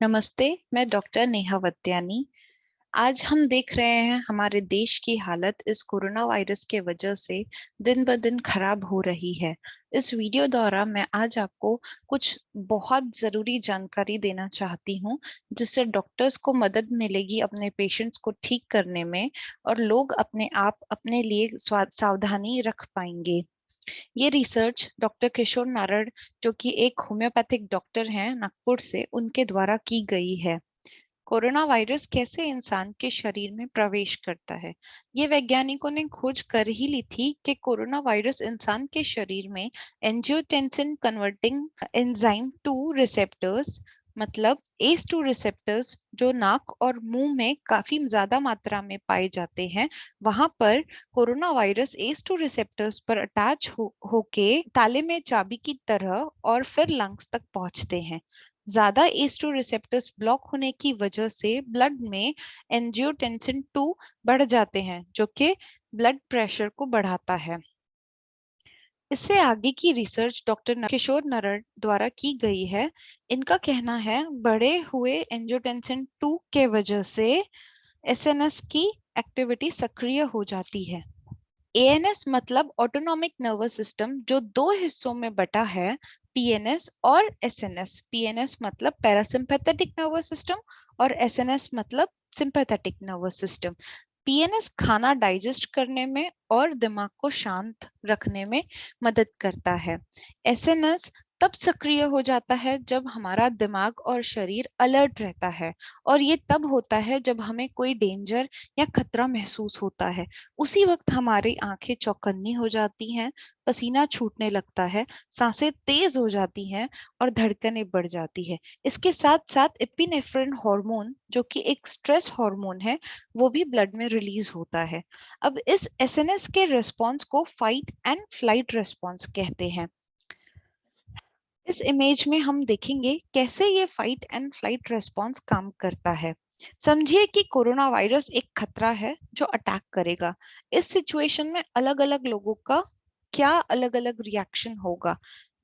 नमस्ते। मैं डॉक्टर नेहा वत्यानी। आज हम देख रहे हैं हमारे देश की हालत इस कोरोना वायरस के वजह से दिन ब दिन खराब हो रही है। इस वीडियो द्वारा मैं आज आपको कुछ बहुत जरूरी जानकारी देना चाहती हूँ, जिससे डॉक्टर्स को मदद मिलेगी अपने पेशेंट्स को ठीक करने में, और लोग अपने आप अपने लिए सावधानी रख पाएंगे। ये रिसर्च डॉक्टर किशोर नारद, जो कि एक होम्योपैथिक डॉक्टर हैं नागपुर से, उनके द्वारा की गई है। कोरोना वायरस कैसे इंसान के शरीर में प्रवेश करता है। ये वैज्ञानिकों ने खोज कर ही ली थी कि कोरोना वायरस इंसान के शरीर में एंजियोटेंसिन कन्वर्टिंग एंजाइम 2 रिसेप्टर्स, मतलब एस 2 रिसेप्टर्स, जो नाक और मुंह में काफी ज्यादा मात्रा में पाए जाते हैं, वहां पर कोरोना वायरस एस 2 रिसेप्टर्स पर अटैच होके ताले में चाबी की तरह और फिर लंग्स तक पहुंचते हैं। ज्यादा एस 2 रिसेप्टर्स ब्लॉक होने की वजह से ब्लड में एंजियोटेंसिन 2 बढ़ जाते हैं, जो कि ब्लड प्रेशर को बढ़ाता है। इससे आगे की रिसर्च डॉक्टर किशोर नारद द्वारा की गई है। इनका कहना है बढ़े हुए एंजियोटेंसिन 2 के वजह से एसएनएस की एक्टिविटी सक्रिय हो जाती है। एएनएस मतलब ऑटोनॉमिक नर्वस सिस्टम, जो दो हिस्सों में बटा है, पीएनएस और एसएनएस। पीएनएस मतलब पैरासिम्पैथेटिक नर्वस सिस्टम और एसएनएस मतलब सिंपैथेटिक नर्वस सिस्टम। पीएनएस खाना डाइजेस्ट करने में और दिमाग को शांत रखने में मदद करता है। एसएनएस तब सक्रिय हो जाता है जब हमारा दिमाग और शरीर अलर्ट रहता है, और ये तब होता है जब हमें कोई डेंजर या खतरा महसूस होता है। उसी वक्त हमारी आंखें चौकन्नी हो जाती हैं, पसीना छूटने लगता है, सांसें तेज हो जाती हैं और धड़कनें बढ़ जाती है। इसके साथ साथ एपिनेफ्रिन हार्मोन, जो कि एक स्ट्रेस हार्मोन है, वो भी ब्लड में रिलीज होता है। अब इस एसएनएस के रिस्पॉन्स को फाइट एंड फ्लाइट रिस्पॉन्स कहते हैं। इस इमेज में हम देखेंगे कैसे ये फाइट एंड फ्लाइट रिस्पॉन्स काम करता है। समझिए कि कोरोना वायरस एक खतरा है जो अटैक करेगा। इस सिचुएशन में अलग अलग लोगों का क्या अलग अलग रिएक्शन होगा।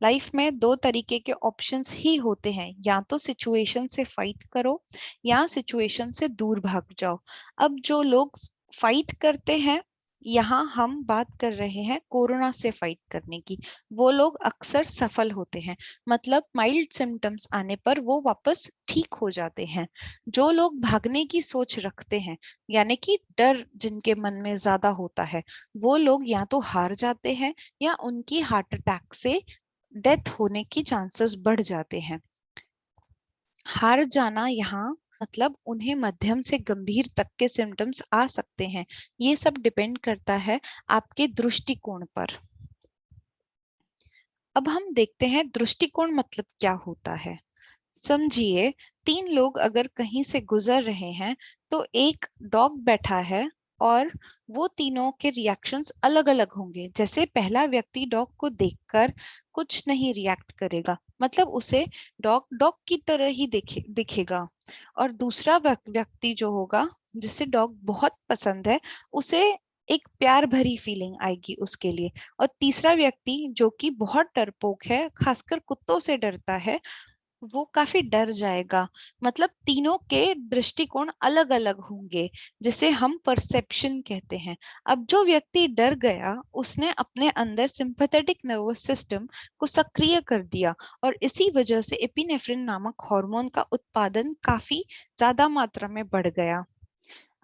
लाइफ में दो तरीके के ऑप्शंस ही होते हैं, या तो सिचुएशन से फाइट करो या सिचुएशन से दूर भाग जाओ। अब जो लोग फाइट करते हैं, यहाँ हम बात कर रहे हैं कोरोना से फाइट करने की, वो लोग अक्सर सफल होते हैं। मतलब माइल्ड सिम्टम्स आने पर वो वापस ठीक हो जाते हैं। जो लोग भागने की सोच रखते हैं, यानी कि डर जिनके मन में ज्यादा होता है, वो लोग या तो हार जाते हैं या उनकी हार्ट अटैक से डेथ होने की चांसेस बढ़ जाते हैं। हार जाना यहाँ मतलब उन्हें मध्यम से गंभीर तक के सिम्टम्स आ सकते हैं। ये सब डिपेंड करता है आपके दृष्टिकोण पर। अब हम देखते हैं दृष्टिकोण मतलब क्या होता है। समझिए, तीन लोग अगर कहीं से गुजर रहे हैं, तो एक डॉग बैठा है और वो तीनों के रिएक्शंस अलग अलग होंगे। जैसे पहला व्यक्ति डॉग को देखकर कुछ नहीं रिएक्ट करेगा, मतलब उसे डॉग डॉग की तरह ही दिखेगा। और दूसरा व्यक्ति जो होगा, जिसे डॉग बहुत पसंद है, उसे एक प्यार भरी फीलिंग आएगी उसके लिए। और तीसरा व्यक्ति जो कि बहुत डरपोक है, खासकर कुत्तों से डरता है, वो काफी डर जाएगा। मतलब तीनों के दृष्टिकोण अलग अलग होंगे, जिसे हम परसेप्शन कहते हैं। अब जो व्यक्ति डर गया, उसने अपने अंदर सिंपैथेटिक नर्वस सिस्टम को सक्रिय कर दिया, और इसी वजह से एपिनेफ्रिन नामक हार्मोन का उत्पादन काफी ज्यादा मात्रा में बढ़ गया।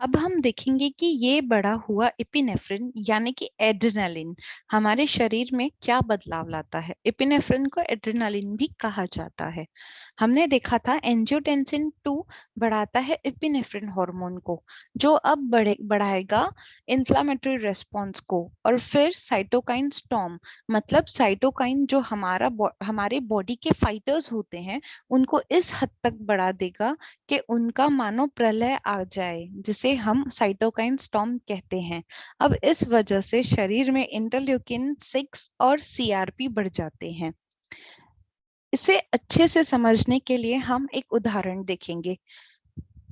अब हम देखेंगे कि ये बढ़ा हुआ एपिनेफ्रिन यानी कि एड्रेनालिन हमारे शरीर में क्या बदलाव लाता है। एपिनेफ्रिन को एड्रेनालिन भी कहा जाता है। हमने देखा था एंजियोटेंसिन 2 बढ़ाता है एपिनेफ्रिन हार्मोन को, जो अब बढ़ाएगा इन्फ्लामेटरी रेस्पॉन्स को, और फिर साइटोकाइन स्टॉर्म, मतलब साइटोकाइन जो हमारे बॉडी के फाइटर्स होते हैं, उनको इस हद तक बढ़ा देगा कि उनका मानो प्रलय आ जाए, जिसे हम साइटोकाइन स्टॉर्म कहते हैं। अब इस वजह से शरीर में इंटरल्यूकिन 6 और सीआरपी बढ़ जाते हैं। इसे अच्छे से समझने के लिए हम एक उदाहरण देखेंगे।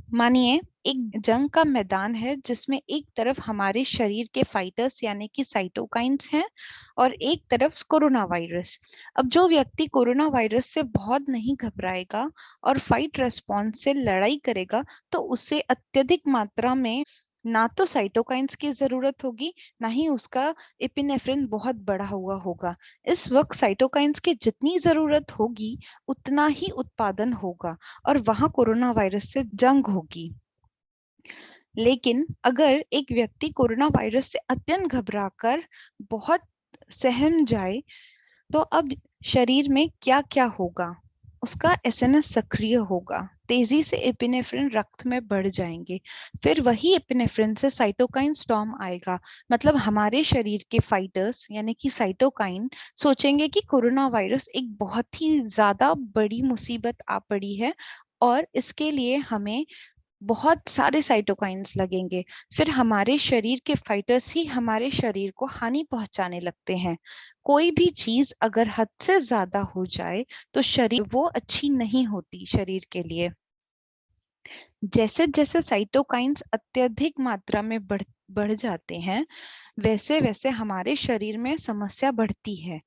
मानिए एक जंग का मैदान है जिसमें एक तरफ हमारे शरीर के फाइटर्स यानी कि साइटोकाइंस हैं और एक तरफ कोरोना वायरस। अब जो व्यक्ति कोरोना वायरस से बहुत नहीं घबराएगा और फाइट रेस्पॉन्स से लड़ाई करेगा तो उससे अत्यधिक मात्रा में ना तो साइटोकाइंस की जरूरत होगी, ना ही उसका एपिनेफ्रिन बहुत बढ़ा हुआ होगा। इस वक्त साइटोकाइंस की जितनी जरूरत होगी उतना ही उत्पादन होगा और वहां कोरोना वायरस से जंग होगी। लेकिन अगर एक व्यक्ति कोरोना वायरस से अत्यंत घबराकर बहुत सहम जाए तो अब शरीर में क्या क्या होगा? उसका एसएनएस सक्रिय होगा, तेजी से एपिनेफ्रिन रक्त में बढ़ जाएंगे, फिर वही एपिनेफ्रिन से साइटोकाइन स्टॉर्म आएगा। मतलब हमारे शरीर के फाइटर्स यानी कि साइटोकाइन सोचेंगे कि कोरोना वायरस एक बहुत ही ज्यादा बड़ी मुसीबत आ पड़ी है और इसके लिए हमें बहुत सारे साइटोकाइंस लगेंगे। फिर हमारे शरीर के फाइटर्स ही हमारे शरीर को हानि पहुंचाने लगते हैं। कोई भी चीज अगर हद से ज्यादा हो जाए तो शरीर वो अच्छी नहीं होती शरीर के लिए। जैसे जैसे साइटोकाइंस अत्यधिक मात्रा में बढ़ जाते हैं वैसे वैसे हमारे शरीर में समस्या बढ़ती है।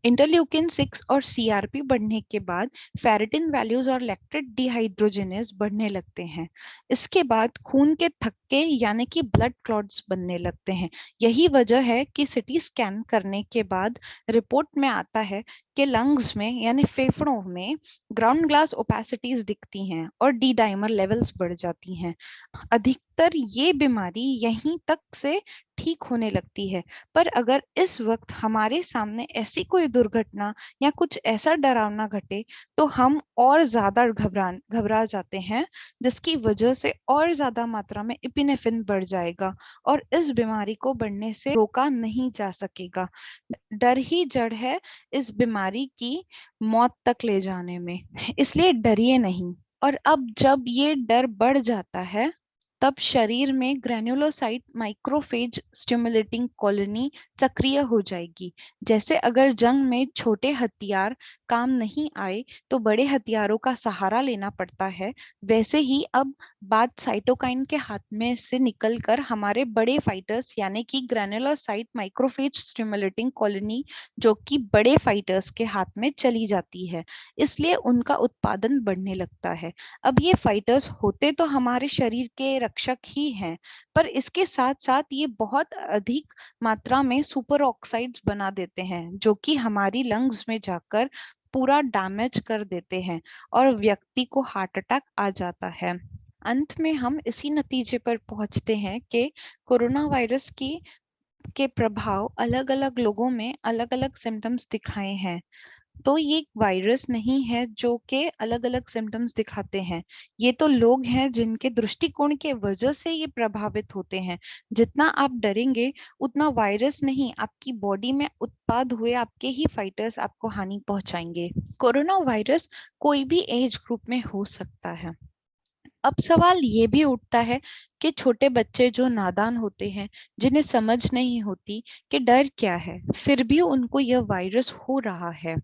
इंटरल्यूकिन 6 और सीआरपी बढ़ने के बाद फेरिटिन वैल्यूज और लैक्टेट डिहाइड्रोजिनेज बढ़ने लगते हैं। इसके बाद खून के थक्के यानी कि ब्लड क्लॉट्स बनने लगते हैं। यही वजह है कि सीटी स्कैन करने के बाद रिपोर्ट में आता है कि लंग्स में यानी फेफड़ों में ग्राउंड ग्लास ओपेसिटीज दिखती हैं और डी डाइमर लेवल्स बढ़ जाती हैं। अधिकतर ये बीमारी यहीं तक से ठीक होने लगती है। पर अगर इस वक्त हमारे सामने ऐसी कोई दुर्घटना या कुछ ऐसा डरावना घटे तो हम और ज्यादा घबरा जाते हैं, जिसकी वजह से और ज्यादा मात्रा में एपिनेफ्रिन बढ़ जाएगा और इस बीमारी को बढ़ने से रोका नहीं जा सकेगा। डर ही जड़ है इस बीमारी की मौत तक ले जाने में। इसलिए डरिए नहीं। और अब जब ये डर बढ़ जाता है तब शरीर में ग्रेन्युलोसाइट माइक्रोफेज स्टिमुलेटिंग कॉलोनी सक्रिय हो जाएगी। जैसे अगर जंग में छोटे हथियार काम नहीं आए तो बड़े हथियारों का सहारा लेना पड़ता है, वैसे ही अब बात साइटोकाइन के हाथ में से निकलकर हमारे बड़े फाइटर्स यानी कि ग्रेन्युलोसाइट माइक्रोफेज स्टिमुलेटिंग कॉलोनी जो कि बड़े फाइटर्स के हाथ में चली जाती है। इसलिए उनका उत्पादन बढ़ने लगता है। अब ये फाइटर्स होते तो हमारे शरीर के रक्षक ही हैं, पर इसके साथ साथ ये बहुत अधिक मात्रा में सुपर ऑक्साइड्स बना देते हैं जो कि हमारी लंग्स में जाकर पूरा डैमेज कर देते हैं और व्यक्ति को हार्ट अटैक आ जाता है। अंत में हम इसी नतीजे पर पहुंचते हैं कि कोरोना वायरस की के प्रभाव अलग अलग लोगों में अलग अलग सिम्टम्स दिखाए हैं। तो ये वायरस नहीं है जो कि अलग अलग सिम्टम्स दिखाते हैं, ये तो लोग हैं जिनके दृष्टिकोण के वजह से ये प्रभावित होते हैं। जितना आप डरेंगे उतना वायरस नहीं, आपकी बॉडी में उत्पाद हुए आपके ही फाइटर्स आपको हानि पहुंचाएंगे। कोरोना वायरस कोई भी एज ग्रुप में हो सकता है। अब सवाल ये भी उठता है कि छोटे बच्चे जो नादान होते हैं, जिन्हें समझ नहीं होती कि डर क्या है, फिर भी उनको यह वायरस हो रहा है।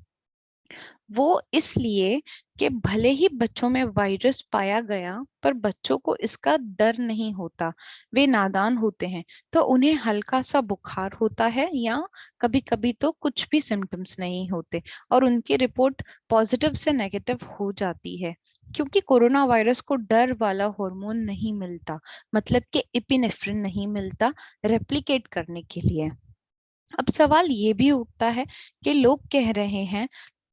वो इसलिए कि भले ही बच्चों में वायरस पाया गया पर बच्चों को इसका डर नहीं होता, वे नादान होते हैं, तो उन्हें हल्का सा बुखार होता है या कभी कभी तो कुछ भी सिम्टम्स नहीं होते और उनकी रिपोर्ट पॉजिटिव से नेगेटिव हो जाती है, क्योंकि कोरोना वायरस को डर वाला हार्मोन नहीं मिलता, मतलब कि एपिनेफ्रिन नहीं मिलता रेप्लिकेट करने के लिए। अब सवाल ये भी उठता है कि लोग कह रहे हैं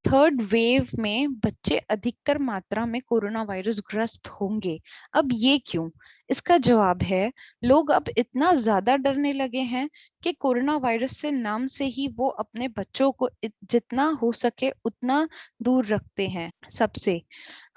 थर्ड वेव में बच्चे अधिकतर मात्रा में कोरोना वायरस ग्रस्त होंगे। अब ये क्यों? इसका जवाब है लोग अब इतना ज्यादा डरने लगे हैं कि कोरोना वायरस से नाम से ही वो अपने बच्चों को जितना हो सके उतना दूर रखते हैं सबसे,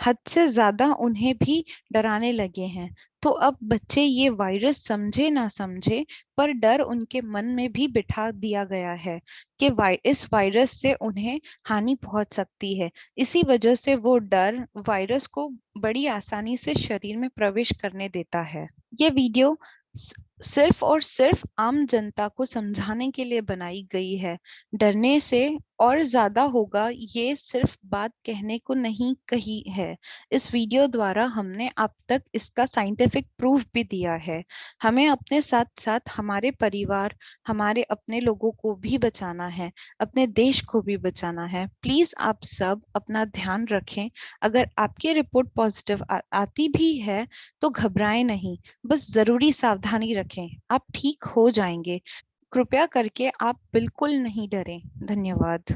हद से ज्यादा उन्हें भी डराने लगे हैं। तो अब बच्चे ये वायरस समझे ना समझे पर डर उनके मन में भी बिठा दिया गया है कि इस वायरस से उन्हें हानि पहुंच सकती है। इसी वजह से वो डर वायरस को बड़ी आसानी से शरीर में प्रवेश करने देता है। ये वीडियो सिर्फ और सिर्फ आम जनता को समझाने के लिए बनाई गई है। डरने से और ज्यादा होगा, ये सिर्फ बात कहने को नहीं कही है। इस वीडियो द्वारा हमने अब तक इसका साइंटिफिक प्रूफ भी दिया है। हमें अपने साथ साथ हमारे परिवार, हमारे अपने लोगों को भी बचाना है, अपने देश को भी बचाना है। प्लीज आप सब अपना ध्यान रखें। अगर आपकी रिपोर्ट पॉजिटिव आती भी है तो घबराएं नहीं, बस जरूरी सावधानी रखें, आप ठीक हो जाएंगे। कृपया करके आप बिल्कुल नहीं डरें। धन्यवाद।